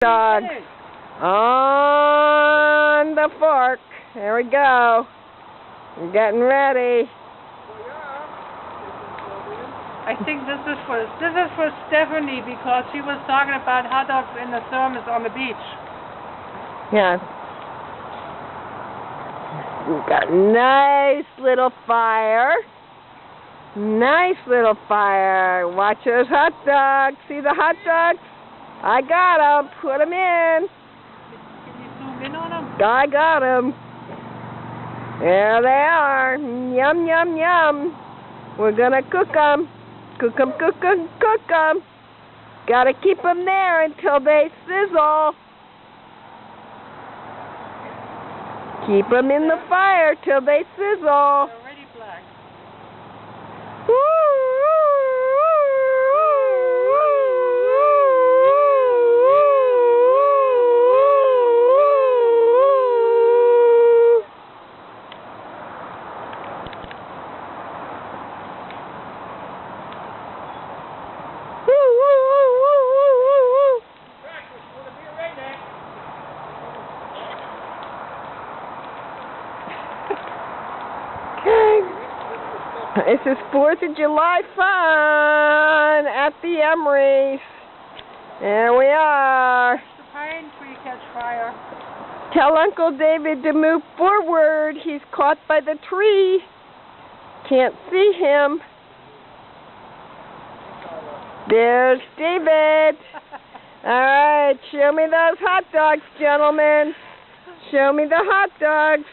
Dogs on the fork. There we go. We're getting ready. I think this is for Stephanie because she was talking about hot dogs in the thermos on the beach. Yeah. We've got nice little fire. Nice little fire. Watch those hot dogs. See the hot dogs? I got them. Put them in. Can you zoom in on them? I got them. There they are. Yum, yum, yum. We're going to cook them. Cook them, cook them, cook them. Got to keep them there until they sizzle. Keep them in the fire till they sizzle. They're already black. This is 4th of July fun at the Emery's. There we are. The pine tree catch fire. Tell Uncle David to move forward. He's caught by the tree. Can't see him. There's David. All right, show me those hot dogs, gentlemen. Show me the hot dogs.